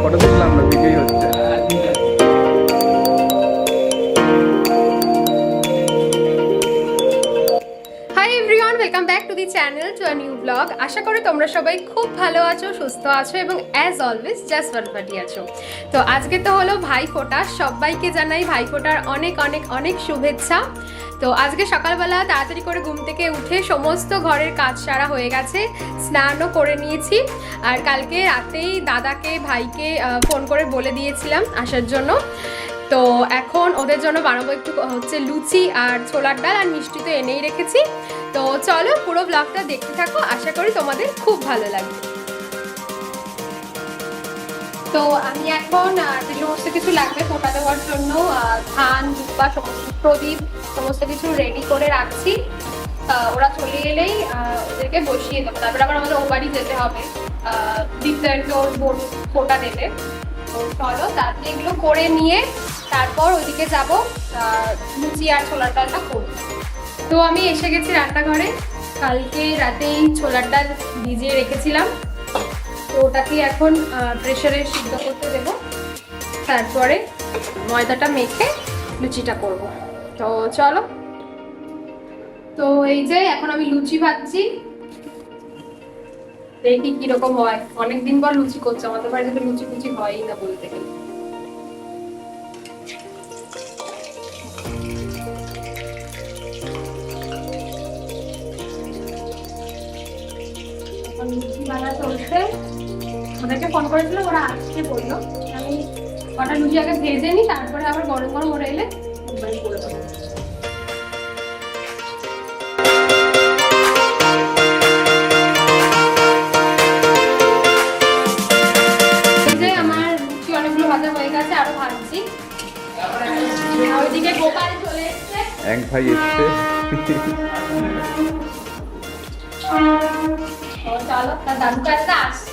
Photo তুললাম না, ভিডিওই হচ্ছে। Hi everyone, welcome back to the channel to a new vlog. আশা করি তোমরা সবাই খুব ভালো আছো, সুস্থ আছো এবং অ্যাজ অলওয়েজ জাস্ট ওয়ানপাটি আছো। তো আজকে তো হলো ভাইফোঁটা, সবাইকে জানাই ভাইফোঁটার অনেক অনেক অনেক শুভেচ্ছা। তো আজকে সকালবেলা তাড়াতাড়ি করে ঘুম থেকে উঠে সমস্ত ঘরের কাজ সারা হয়ে গেছে, স্নানও করে নিয়েছি। আর কালকে রাতেই দাদাকে ভাইকে ফোন করে বলে দিয়েছিলাম আসার জন্য। তো এখন ওদের জন্য বানাবো একটু হচ্ছে লুচি আর ছোলার ডাল, আর মিষ্টি তো এনেই রেখেছি। তো চলো পুরো ব্লগটা দেখতে থাকো, আশা করি তোমাদের খুব ভালো লাগবে। তো আমি এখন যে সমস্ত কিছু লাগবে ফোঁটা দেওয়ার জন্য, ধান, দুব্বা, সমস্ত প্রদীপ সমস্ত কিছু রেডি করে রাখছি। ওরা চলে এলেই ওদেরকে বসিয়ে দেবো, তারপরে আবার আমাদের ও বাড়ি যেতে হবে, দীপ্তাকে ওর বোন ফোঁটা দেবে। তো চলো তাড়াতাড়ি এগুলো করে নিয়ে তারপর ওইদিকে যাবো লুচি আর ছোলার ডালটা করবো। তো আমি এসে গেছি রান্নাঘরে। কালকে রাতেই ছোলার ডাল ভিজিয়ে রেখেছিলাম, তো ওটাকে এখন প্রেসারে সিদ্ধ করতে দেব, তারপরে ময়দাটা মেখে লুচিটা করব। তো চলো। তো এই যে এখন আমি লুচি ভাজছি, দেখি কিরকম হয়। অনেকদিন পর লুচি করছে, আমাদের বাড়িতে তো লুচি ফুচি হয়ই না বলতে গেলে। লুচি বানা চলছে। ওদেরকে ফোন করেছিলাম, ওরা আজকে বললো। আমি কটা লুচি আগে ভেজে নিই, তারপরে আবার গরম গরম ওরা এলে করে দেবো। আমার লুচি অনেকগুলো ভাজা হয়ে গেছে, আরো ভাজছি। ওইদিকে গোপাল চলে এসছে, এক ভাই এসছে। চলো তার দাদু কাছে আসছি।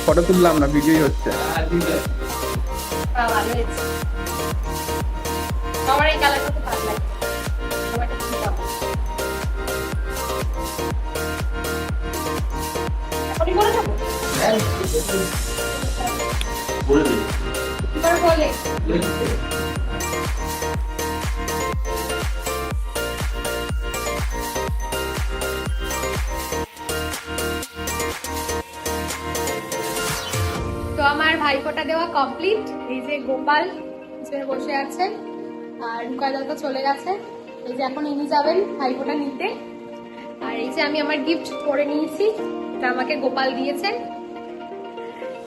ফটো তুললাম না, ভিডিওই হচ্ছে। আমার এই কালারটা তো ভালো লাগে। এখনই বলে যাবো, এবার বলে আমার ভাইফোঁটা দেওয়া কমপ্লিট। এই যে গোপাল পিছনে বসে আছে আর রুকাইদাতা চলে গেছে। এই যে এখন ইনি যাবেন ভাইফোঁটা নিতে। আর এই যে আমি আমার গিফট করে নিয়েছি, এটা আমাকে গোপাল দিয়েছেন।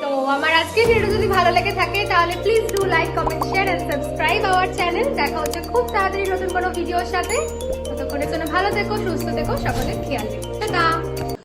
তো আমার আজকের ভিডিও যদি ভালো লেগে থাকে তাহলে please do like, comment, share and subscribe our channel. দেখা হচ্ছে খুব তাড়াতাড়ি নতুন কোনো ভিডিওর সাথে। ততক্ষণের জন্য ভালো থেকো, সুস্থ থেকো, সকলের খেয়াল রেখো। টাটা।